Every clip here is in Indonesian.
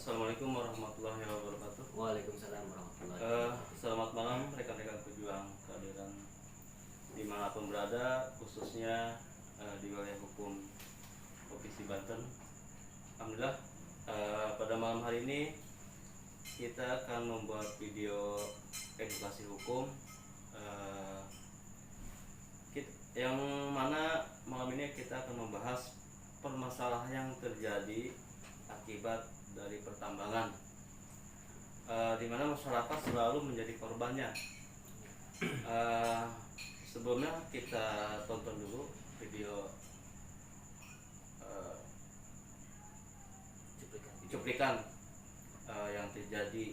Assalamualaikum warahmatullahi wabarakatuh. Waalaikumsalam warahmatullahi wabarakatuh. Selamat malam rekan-rekan pejuang keadilan dimanapun berada, khususnya di wilayah hukum Provinsi Banten. Alhamdulillah, pada malam hari ini kita akan membuat video edukasi hukum yang mana malam ini kita akan membahas permasalahan yang terjadi akibat dari pertambangan, di mana masyarakat selalu menjadi korbannya. Sebelumnya kita tonton dulu video cuplikan yang terjadi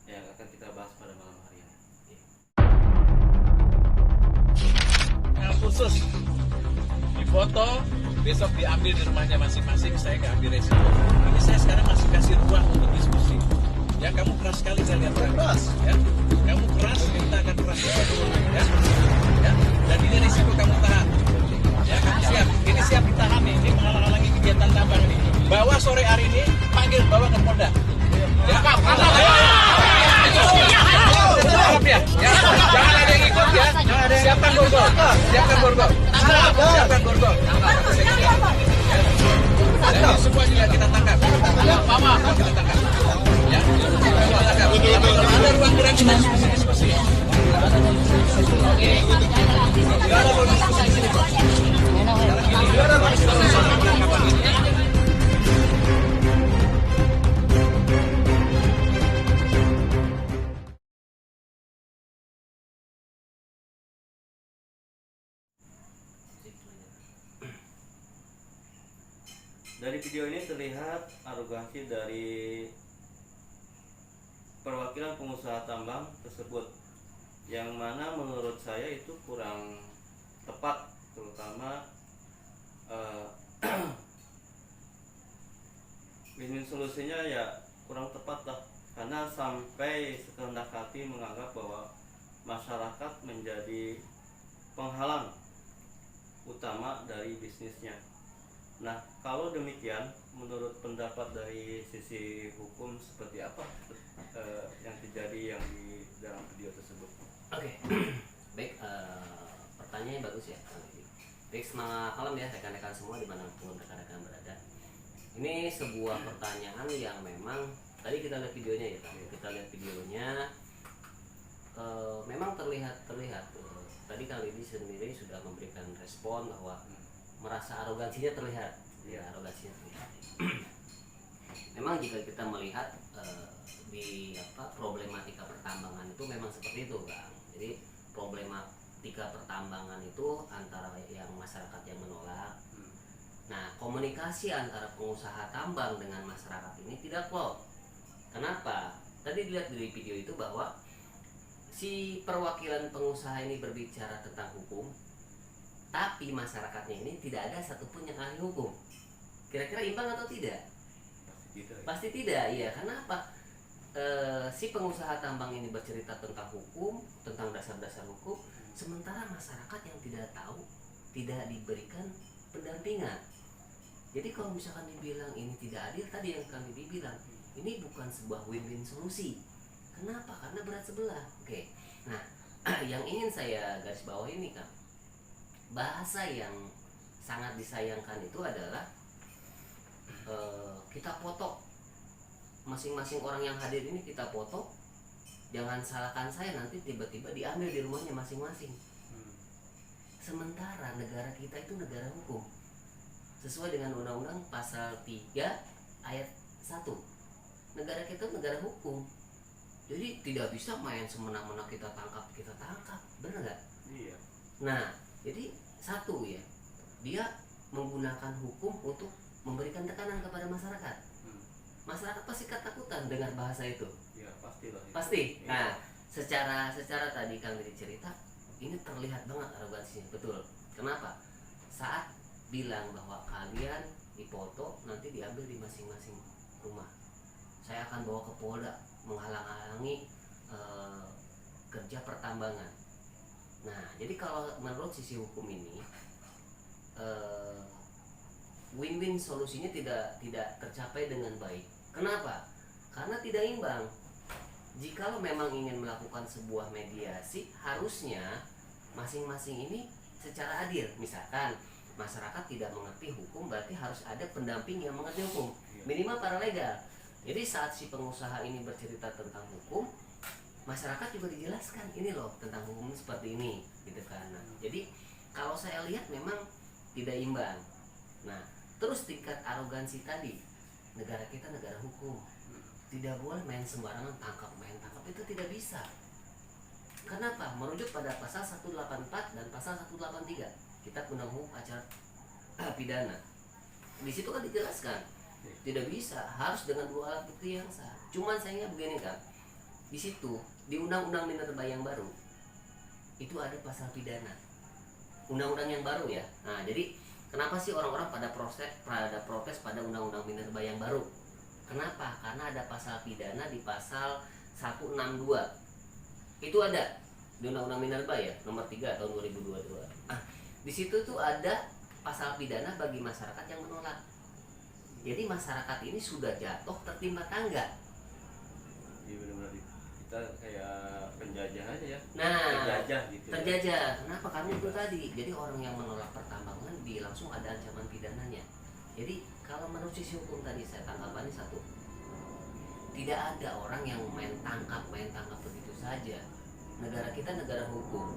yang akan kita bahas pada malam hari ini. Yang khusus difoto, besok diambil di rumahnya masing-masing, saya nggak ambil resiko. Ini saya sekarang masih kasih ruang untuk diskusi. Ya, kamu keras sekali, saya lihat keras. Ya, kamu keras, kita akan keras juga. Ya, ya. Dan ini risiko kamu tahan. Ya, kamu siap. Ini siap ditahan nih. Ini menghalang-halangi kegiatan tambang ini. Bawa sore hari ini, panggil bawa ke Polda. Ya, ya, jangan ada yang ikut ya. Siapkan borgol. Siapkan borgol. Siapkan borgol. Jadi semua juga kita tangkap. Mama, kita tangkap. Ya, ada ruang gerak kita diskusi. Tidak ada ruang diskusi di sini, Pak. Tidak ada ruang diskusi soal penangkapan ini. Dari video ini terlihat arogansi dari perwakilan pengusaha tambang tersebut, yang mana menurut saya itu kurang tepat, terutama win-win solusinya ya kurang tepat lah, karena sampai sekehendak hati menganggap bahwa masyarakat menjadi penghalang utama dari bisnisnya. Nah, kalau demikian, menurut pendapat dari sisi hukum seperti apa yang terjadi yang di dalam video tersebut? Oke. Baik, pertanyaannya bagus ya. Baik, semangat malam ya rekan-rekan semua dimanapun rekan-rekan berada. Ini sebuah pertanyaan yang memang tadi kita lihat videonya ya, kita lihat videonya, memang terlihat. Tadi Kang Lidi sendiri sudah memberikan respon bahwa merasa arogansinya terlihat. Ya, arogansinya terlihat. Memang jika kita melihat di problematika pertambangan itu memang seperti itu, Kang. Jadi problematika pertambangan itu antara yang masyarakat yang menolak. Nah, komunikasi antara pengusaha tambang dengan masyarakat ini tidak klop. Kenapa? Tadi dilihat dari video itu bahwa si perwakilan pengusaha ini berbicara tentang hukum, tapi masyarakatnya ini tidak ada satupun yang ahli hukum. Kira-kira imbang atau tidak? Pasti tidak, iya. Karena apa? Si pengusaha tambang ini bercerita tentang hukum, tentang dasar-dasar hukum, sementara masyarakat yang tidak tahu, tidak diberikan pendampingan. Jadi kalau misalkan dibilang ini tidak adil, tadi yang kami dibilang, ini bukan sebuah win-win solusi. Kenapa? Karena berat sebelah. Oke. Nah, yang ingin saya garis bawah ini, Kang, bahasa yang sangat disayangkan itu adalah kita foto masing-masing orang yang hadir ini, kita foto, jangan salahkan saya, nanti tiba-tiba diambil di rumahnya masing-masing. Sementara negara kita itu negara hukum sesuai dengan Undang-Undang Pasal 3 Ayat 1. Negara kita negara hukum, jadi tidak bisa main semena-mena kita tangkap, benar nggak? Iya. Nah, jadi satu ya, dia menggunakan hukum untuk memberikan tekanan kepada masyarakat. Masyarakat pasti ketakutan dengar bahasa itu. Ya, pastilah. Pasti. Iya. Nah, secara tadi Kang Didi cerita, ini terlihat banget arogansinya, betul. Kenapa? Saat bilang bahwa kalian dipoto nanti diambil di masing-masing rumah. Saya akan bawa ke Polda, menghalang-halangi kerja pertambangan. Nah, jadi kalau menurut sisi hukum ini, win-win solusinya tidak tercapai dengan baik. Kenapa? Karena tidak imbang. Jikalau memang ingin melakukan sebuah mediasi, harusnya masing-masing ini secara adil. Misalkan masyarakat tidak mengerti hukum, berarti harus ada pendamping yang mengerti hukum, minimal paralegal. Jadi saat si pengusaha ini bercerita tentang hukum, masyarakat juga dijelaskan ini loh tentang hukum seperti ini, gitu kan. Nah, jadi kalau saya lihat memang tidak imbang. Nah, terus tingkat arogansi tadi, negara kita negara hukum, tidak boleh main sembarangan tangkap itu tidak bisa. Kenapa? Merujuk pada pasal 184 dan pasal 183 Kitab Undang Hukum Acara Pidana. Di situ kan dijelaskan tidak bisa, harus dengan 2 alat bukti yang sah. Cuman sayangnya begini kan, di situ di Undang-Undang Minerba yang baru itu ada pasal pidana, undang-undang yang baru ya. Nah, jadi kenapa sih orang-orang pada protes pada Undang-Undang Minerba yang baru? Kenapa? Karena ada pasal pidana di pasal 162. Itu ada di Undang-Undang Minerba ya, nomor 3 tahun 2022. Di situ tuh ada pasal pidana bagi masyarakat yang menolak. Jadi masyarakat ini sudah jatuh tertimpa tangga. Iya benar-benar kita kayak penjajah aja ya. Nah, terjajah gitu. Terjajah. Kenapa? Karena itu tadi. Jadi orang yang menolak pertambangan langsung ada ancaman pidananya. Jadi kalau menurut sisi hukum tadi saya tanggapannya satu, tidak ada orang yang main tangkap begitu saja. Negara kita negara hukum.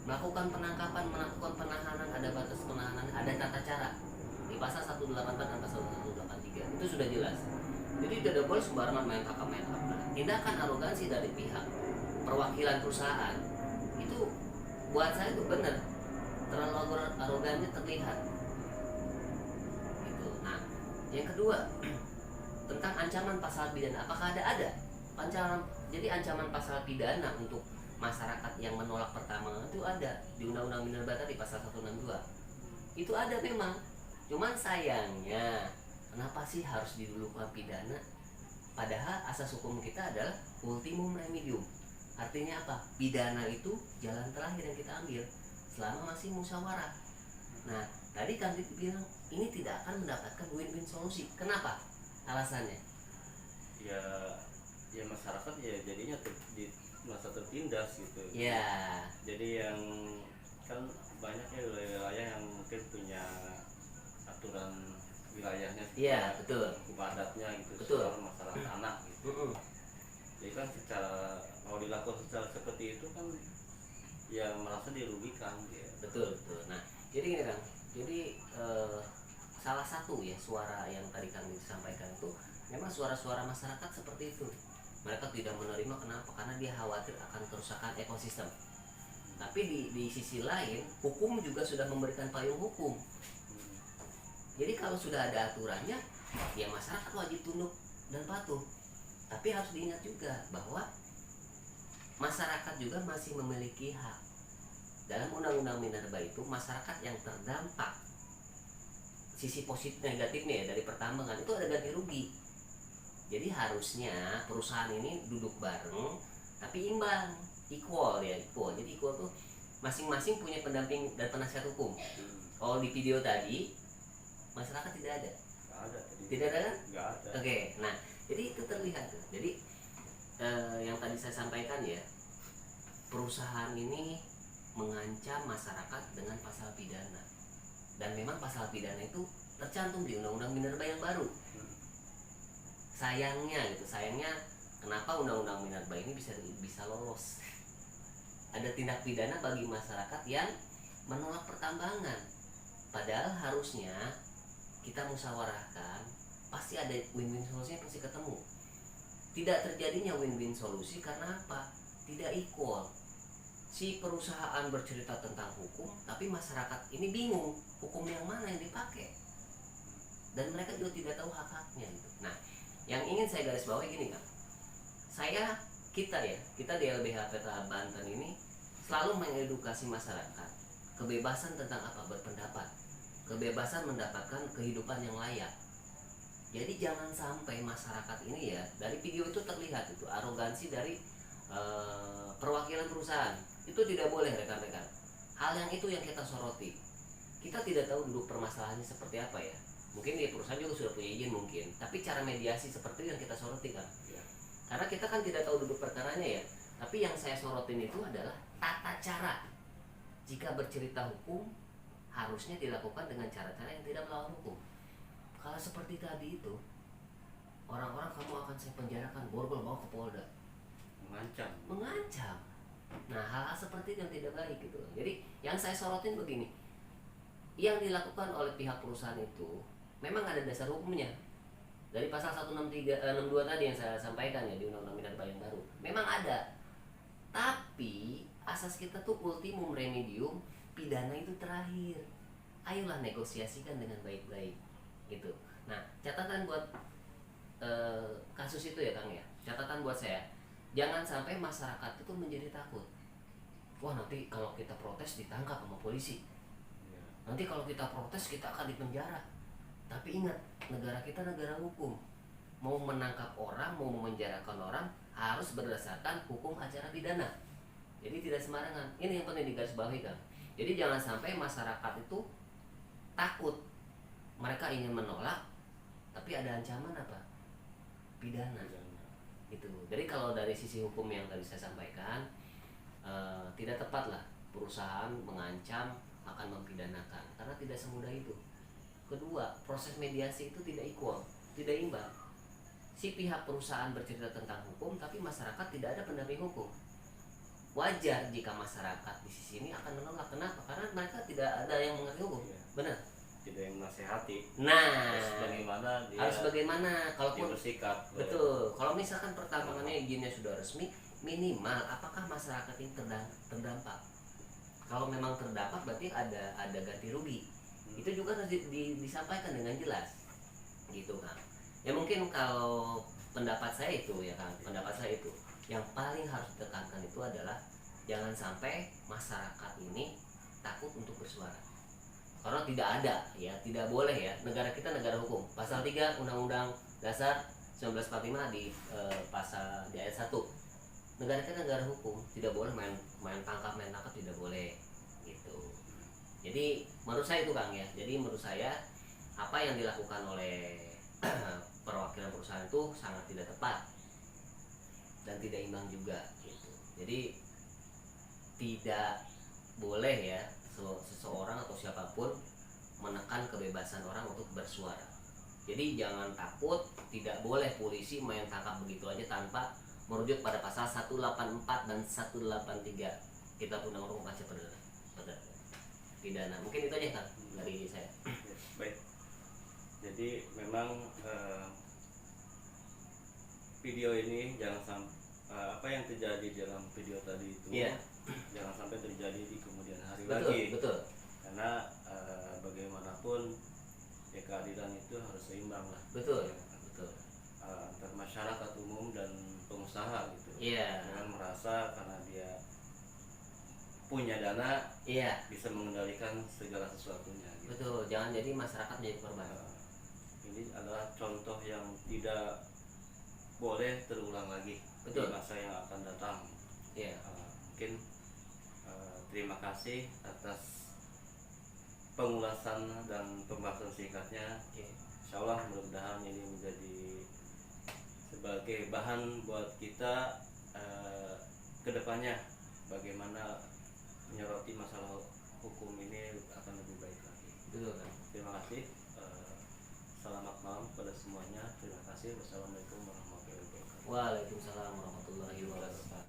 Melakukan penangkapan, melakukan penahanan, ada batas penahanan, ada tata cara. Di pasal 184 dan pasal 183 itu sudah jelas. Jadi tidak boleh sembarangan main tangkap. Tindakan arogansi dari pihak perwakilan perusahaan itu buat saya itu benar, terlalu arogannya terlihat. Gitu. Nah, yang kedua tentang ancaman pasal pidana, apakah ada? Jadi ancaman pasal pidana untuk masyarakat yang menolak pertambangan itu ada di Undang-Undang Minerba tadi pasal 162. Itu ada memang. Cuman sayangnya kenapa sih harus didulukan pidana? Padahal asas hukum kita adalah ultimum remedium. Artinya apa? Pidana itu jalan terakhir yang kita ambil selama masih musyawarah. Nah, tadi kan bilang ini tidak akan mendapatkan win-win solusi. Kenapa? Alasannya? Ya masyarakat ya jadinya merasa tertindas gitu. Ya. Jadi yang kan banyaknya wilayah yang mungkin punya aturan wilayahnya, Iya, betul. padatnya gitu, Betul. soal masalah tanah gitu. Jadi kan kalau dilakukan secara seperti itu kan ya merasa dirugikan ya. Betul. Nah, jadi gini Kang. Jadi salah satu ya suara yang tadi kami sampaikan itu memang suara-suara masyarakat seperti itu. Mereka tidak menerima, kenapa? Karena dia khawatir akan kerusakan ekosistem. Tapi di sisi lain, hukum juga sudah memberikan payung hukum. Jadi kalau sudah ada aturannya, ya masyarakat wajib tunduk dan patuh. Tapi harus diingat juga bahwa masyarakat juga masih memiliki hak. Dalam Undang-Undang Minerba itu, masyarakat yang terdampak sisi positif negatifnya ya dari pertambangan itu ada ganti rugi. Jadi harusnya perusahaan ini duduk bareng tapi imbang, equal. Jadi equal tuh masing-masing punya pendamping dan penasihat hukum. Kalau di video tadi masyarakat tidak ada. Tidak ada kan? Nggak ada. Oke, nah jadi itu terlihat. Jadi yang tadi saya sampaikan ya, perusahaan ini mengancam masyarakat dengan pasal pidana. Dan memang pasal pidana itu tercantum di Undang-Undang Minerba yang baru. Sayangnya kenapa Undang-Undang Minerba ini bisa lolos? Ada tindak pidana bagi masyarakat yang menolak pertambangan. Padahal harusnya kita musyawarahkan, pasti ada win-win solusinya, pasti ketemu. Tidak terjadinya win-win solusi karena apa? Tidak equal. Si perusahaan bercerita tentang hukum, tapi masyarakat ini bingung hukum yang mana yang dipakai, dan mereka juga tidak tahu hak-haknya gitu. Nah, yang ingin saya garis bawahi gini kan, kita di LBH Petra Banten ini selalu mengedukasi masyarakat kebebasan tentang apa? Berpendapat, kebebasan mendapatkan kehidupan yang layak. Jadi jangan sampai masyarakat ini ya, dari video itu terlihat itu arogansi dari perwakilan perusahaan. Itu tidak boleh rekan-rekan. Hal yang itu yang kita soroti. Kita tidak tahu duduk permasalahannya seperti apa ya. mungkin di perusahaan juga sudah punya izin mungkin, tapi cara mediasi seperti yang kita soroti kan, Ya. karena kita kan tidak tahu duduk perkaranya ya. Tapi yang saya sorotin itu adalah tata cara jika bercerita hukum harusnya dilakukan dengan cara-cara yang tidak melawan hukum. Kalau seperti tadi itu, orang-orang kamu akan saya penjarakan, borgol bawa ke Polda, mengancam. Nah, hal-hal seperti itu yang tidak baik gitu. Jadi yang saya sorotin begini, yang dilakukan oleh pihak perusahaan itu memang ada dasar hukumnya dari pasal 163 62 tadi yang saya sampaikan ya di Undang-Undang Pidana Bayan Baru, memang ada. Tapi asas kita tuh ultimum remedium, pidana itu terakhir. Ayolah negosiasikan dengan baik-baik gitu. Nah, catatan buat kasus itu ya Kang ya, catatan buat saya, jangan sampai masyarakat itu menjadi takut. Wah, nanti kalau kita protes ditangkap sama polisi, nanti kalau kita protes kita akan dipenjara. Tapi ingat, negara kita negara hukum. Mau menangkap orang, mau memenjarakan orang harus berdasarkan hukum acara pidana. Jadi tidak sembarangan. Ini yang penting digarisbawahi kan. Jadi jangan sampai masyarakat itu takut. Mereka ingin menolak, tapi ada ancaman apa? Pidana. Itu. Jadi kalau dari sisi hukum yang tadi saya sampaikan, tidak tepat lah perusahaan mengancam akan mempidanakan, karena tidak semudah itu. Kedua, proses mediasi itu tidak equal, tidak imbang. Si pihak perusahaan bercerita tentang hukum, tapi masyarakat tidak ada pendamping hukum. Wajar jika masyarakat di sisi ini akan menolak. Kenapa? Karena mereka tidak ada yang mengerti hukum. Benar? Tidak yang menasehati. Nah, harus bagaimana? Kalaupun bersikap. betul. Kalau misalkan pertambangannya izinnya sudah resmi, minimal apakah masyarakat ini terdampak? Kalau memang terdampak berarti ada ganti rugi. Itu juga harus disampaikan dengan jelas, gitu kan? Ya mungkin kalau pendapat saya itu ya kan, pendapat saya itu yang paling harus ditekankan itu adalah jangan sampai masyarakat ini takut untuk bersuara. Karena tidak ada ya, tidak boleh ya, negara kita negara hukum. Pasal 3 Undang-Undang Dasar 1945 di pasal di ayat 1. Negara kita negara hukum, tidak boleh main tangkap tidak boleh gitu. Jadi menurut saya itu Kang ya. Jadi menurut saya apa yang dilakukan oleh perwakilan perusahaan itu sangat tidak tepat dan tidak imbang juga gitu. Jadi tidak boleh ya seseorang atau siapapun menekan kebebasan orang untuk bersuara. Jadi jangan takut, tidak boleh polisi main tangkap begitu aja tanpa merujuk pada pasal 184 dan 183 Kitab Undang-Undang Hukum Pidana. Mungkin itu aja Kang dari saya. Baik. Jadi memang video ini jangan sampai apa yang terjadi dalam video tadi itu jangan sampai terjadi di kemudian hari lagi. Betul. Karena bagaimanapun ya keadilan itu harus seimbang lah. Betul. Antar masyarakat umum dan pengusaha gitu. Jangan merasa karena dia punya dana bisa mengendalikan segala sesuatunya gitu. Betul, jangan jadi masyarakat menjadi korban. Ini adalah contoh yang tidak boleh terulang lagi di masa yang akan datang. Mungkin terima kasih atas pengulasan dan pembahasan singkatnya. Insyaallah mudah-mudahan ini menjadi sebagai bahan buat kita kedepannya bagaimana menyoroti masalah hukum ini akan lebih baik lagi. Terima kasih. Selamat malam pada semuanya. Terima kasih. Wassalamualaikum warahmatullahi wabarakatuh. Waalaikumsalam warahmatullahi wabarakatuh.